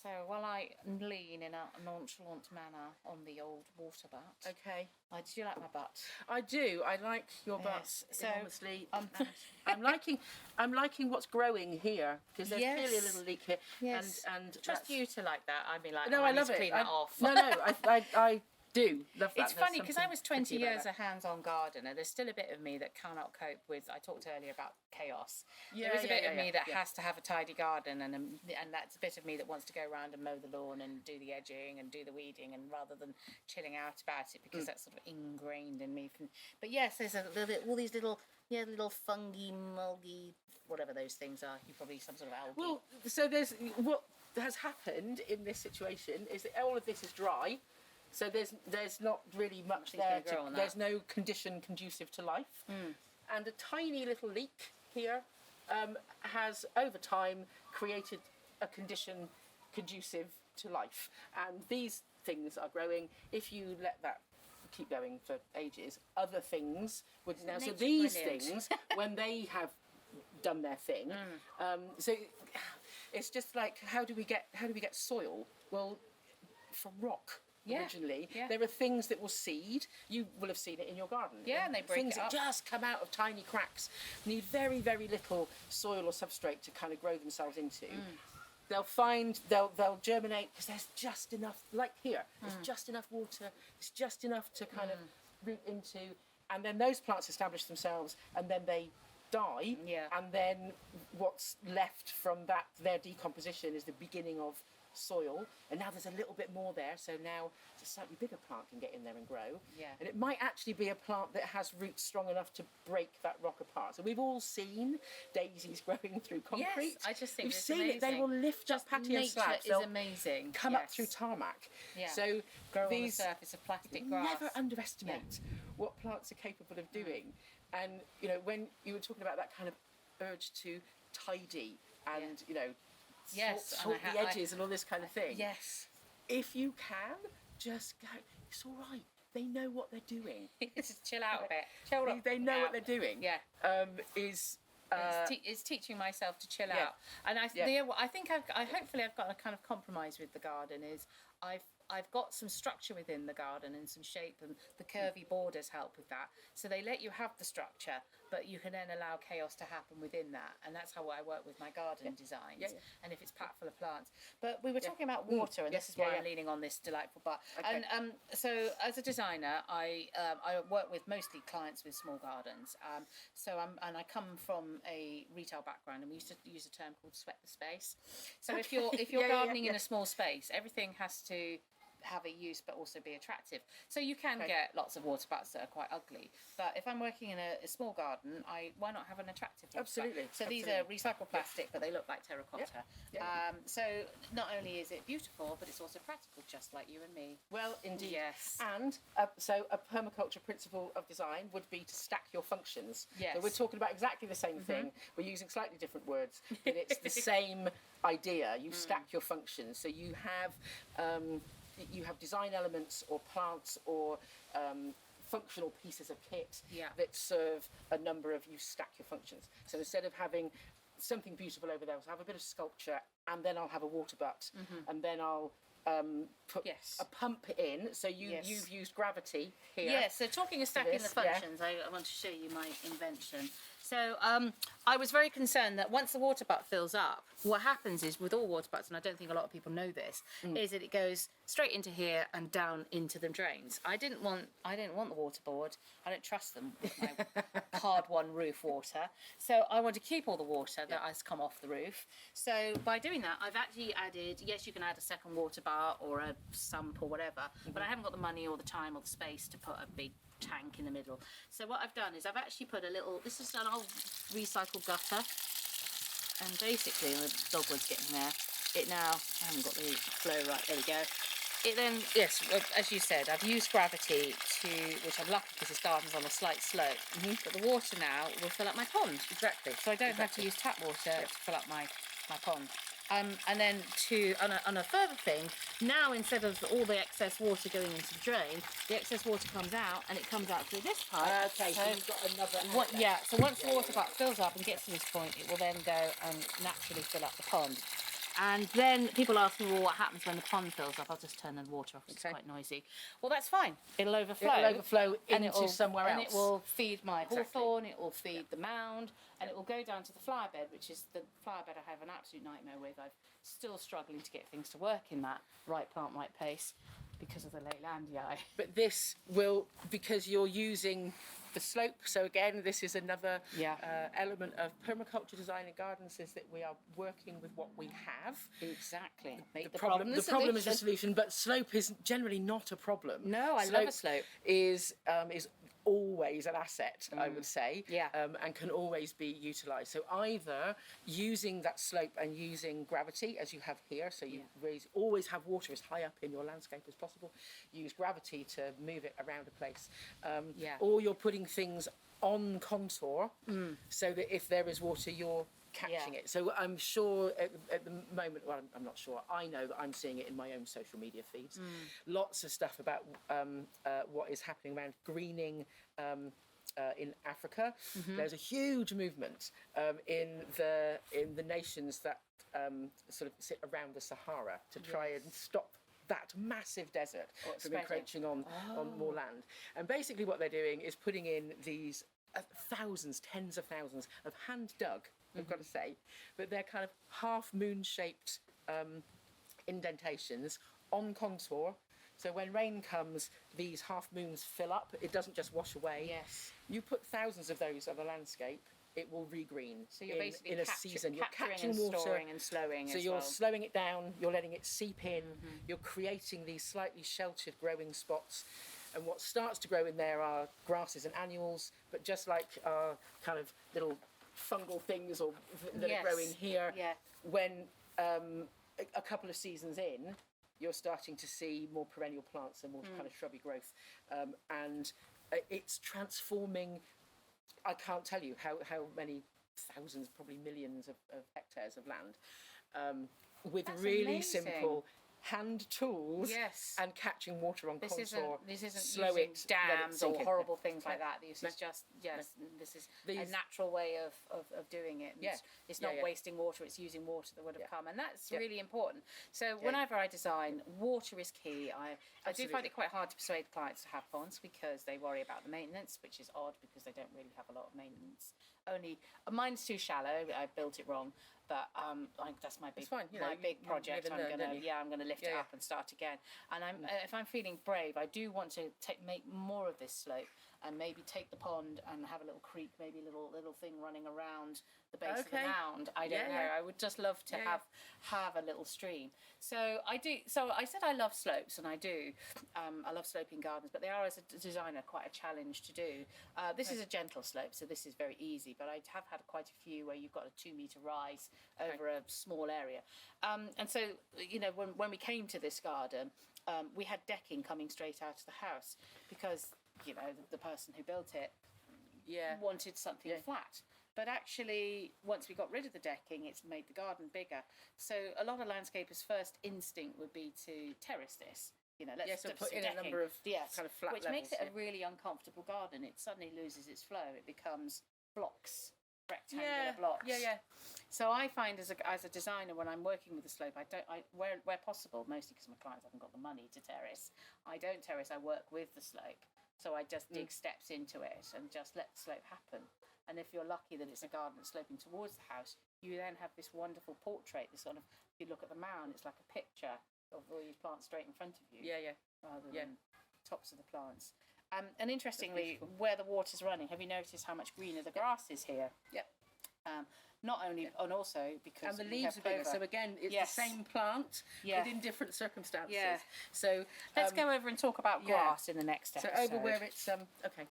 So while I lean in a nonchalant manner on the old water butt. Okay. Do you like my butt? I do. I like your Yes. butts So, enormously. I'm liking what's growing here because there's clearly a little leak here. Yes. And Trust you to like that. I'd be like, no, I love it. Clean that off. No, I do love that. It's funny because I was 20 pretty about years that. a hands-on gardener. There's still a bit of me that cannot cope with. I talked earlier about chaos. Yeah, there is a bit of me that yeah. has to have a tidy garden, and that's a bit of me that wants to go around and mow the lawn and do the edging and do the weeding, and rather than chilling out about it because that's sort of ingrained in me. But yes, there's all these little fungi, mulgy, whatever those things are. You probably some sort of algae. Well, so there's what has happened in this situation is that all of this is dry. So there's not really much there. There's no condition conducive to life. And a tiny little leak here has, over time, created a condition conducive to life. And these things are growing. If you let that keep going for ages, other things would now. So these things, when they have done their thing, so it's just like how do we get soil? Well, from rock. Originally, there are things that will seed. You will have seen it in your garden. Yeah, and they break things it up. that just come out of tiny cracks, need very, very little soil or substrate to kind of grow themselves into. They'll germinate because there's just enough, like here, there's just enough water, it's just enough to kind of root into, and then those plants establish themselves, and then they die, and then what's left from that, their decomposition, is the beginning of soil, and now there's a little bit more there, so now a slightly bigger plant can get in there and grow. And it might actually be a plant that has roots strong enough to break that rock apart. So we've all seen daisies growing through concrete. Yes, I just think we've it's seen amazing. it. They will lift up patio slabs. Nature is amazing. Come up through tarmac. So grow on the surface of plastic grass. Never underestimate what plants are capable of doing. And you know, when you were talking about that kind of urge to tidy and you know, sort the edges and all this kind of thing. Yes. If you can, just go, it's all right. They know what they're doing. Just chill out a bit. They know what they're doing. It's teaching myself to chill out. And I think hopefully I've got a kind of compromise with the garden. Is I've got some structure within the garden and some shape, and the curvy borders help with that. So they let you have the structure, but you can then allow chaos to happen within that. And that's how I work with my garden designs. And if it's packed full of plants. But we were talking about water, and this is why I'm leaning on this delightful butt. Okay. And so as a designer, I work with mostly clients with small gardens. And I come from a retail background, and we used to use a term called sweat the space. So if you're gardening in a small space, everything has to have a use but also be attractive. So you can get lots of water butts that are quite ugly, but if I'm working in a small garden, why not have an attractive water butt? So these are recycled plastic, but they look like terracotta. So not only is it beautiful, but it's also practical, just like you and me. Well, indeed. Yes. And so a permaculture principle of design would be to stack your functions. Yes. So we're talking about exactly the same thing. We're using slightly different words, but it's the same idea. You stack your functions. So you have design elements or plants or functional pieces of kit that serve a number of, you stack your functions. So instead of having something beautiful over there, I'll have a bit of sculpture, and then I'll have a water butt, and then I'll put a pump in. So you've used gravity here. Yes, so talking of stacking the functions, I want to show you my invention. So I was very concerned that once the water butt fills up, what happens is with all water butts, and I don't think a lot of people know this, is that it goes straight into here and down into the drains. I didn't want the water board. I don't trust them with my hard-won roof water. So I want to keep all the water that has come off the roof. So by doing that, I've actually added, yes, you can add a second water butt or a sump or whatever, but I haven't got the money or the time or the space to put a big tank in the middle. So what I've done is I've actually put this is an old recycled gutter, and basically the dogwood's getting there. I haven't got the flow right, there we go. It then, yes, as you said, I've used gravity which I'm lucky because this garden's on a slight slope, but the water now will fill up my pond. Exactly. So I don't have to use tap water to fill up my pond. And then on a further thing, now instead of all the excess water going into the drain, the excess water comes out, and it comes out through this pipe. Okay, so you've got another so once the water butt fills up and gets to this point, it will then go and naturally fill up the pond. And then people ask me, well, what happens when the pond fills up? I'll just turn the water off. It's quite noisy. Well, that's fine. It'll overflow. It'll overflow into somewhere else. And it will feed my hawthorn, it will feed the mound, and it will go down to the flower bed, which is the flower bed I have an absolute nightmare with. I'm still struggling to get things to work in that right plant, right place because of the Leylandii. But this will, because you're using the slope, so again, this is another element of permaculture design in gardens, is that we are working with what we have. Exactly. The problem is the solution, but slope is generally not a problem. No, I love a slope. Is always an asset, I would say, and can always be utilised. So either using that slope and using gravity, as you have here, so you always have water as high up in your landscape as possible, use gravity to move it around a place, or you're putting things on contour, so that if there is water, you're catching it. So I'm sure at the moment, well, I'm not sure, I know that I'm seeing it in my own social media feeds. Lots of stuff about what is happening around greening in Africa. There's a huge movement in the nations that sort of sit around the Sahara to try and stop that massive desert from encroaching on more land. And basically what they're doing is putting in these thousands, tens of thousands of hand dug, I've got to say, but they're kind of half moon shaped indentations on contour. So when rain comes, these half moons fill up. It doesn't just wash away. Yes. You put thousands of those on the landscape, it will regreen. So you're basically in a season. You're catching and water, storing and slowing. So you're slowing it down. You're letting it seep in. You're creating these slightly sheltered growing spots. And what starts to grow in there are grasses and annuals. But just like our kind of little fungal things that are growing here, when a couple of seasons in, you're starting to see more perennial plants and more kind of shrubby growth, and it's transforming. I can't tell you how many thousands, probably millions of hectares of land, with really simple hand tools and catching water on contour. This isn't slow using it, dams or horrible things like that. This is just this is a natural way of doing it. It's not wasting water, it's using water that would have come, and that's really important. So whenever I design, water is key. I do find it quite hard to persuade clients to have ponds because they worry about the maintenance, which is odd because they don't really have a lot of maintenance. Only mine's too shallow. I built it wrong, but that's my big big project. I'm gonna lift it up and start again. And if I'm feeling brave, I do want to make more of this slope and maybe take the pond and have a little creek, maybe a little thing running around the base of the mound. I don't know. I would just love to have a little stream. So I do. So I said I love slopes, and I do. I love sloping gardens, but they are, as a designer, quite a challenge to do. This is a gentle slope, so this is very easy. But I have had quite a few where you've got a 2-metre rise over a small area. And so, when we came to this garden, we had decking coming straight out of the house because, the person who built it wanted something flat. But actually, once we got rid of the decking, it's made the garden bigger. So a lot of landscapers' first instinct would be to terrace this. Let's put in a number of kind of flat which levels, makes it a really uncomfortable garden. It suddenly loses its flow. It becomes blocks, rectangular blocks. So I find as a designer, when I'm working with the slope, where possible, mostly because my clients haven't got the money to terrace, I don't terrace. I work with the slope. So I just dig steps into it and just let the slope happen. And if you're lucky that it's a garden that's sloping towards the house, you then have this wonderful portrait. This sort of, if you look at the mound, it's like a picture of all these plants straight in front of you. Rather than tops of the plants. And interestingly, where the water's running, have you noticed how much greener the grass is here? Not only, and also because the leaves are bigger. So again, it's the same plant, but in different circumstances. So let's go over and talk about grass in the next episode. So over where it's okay.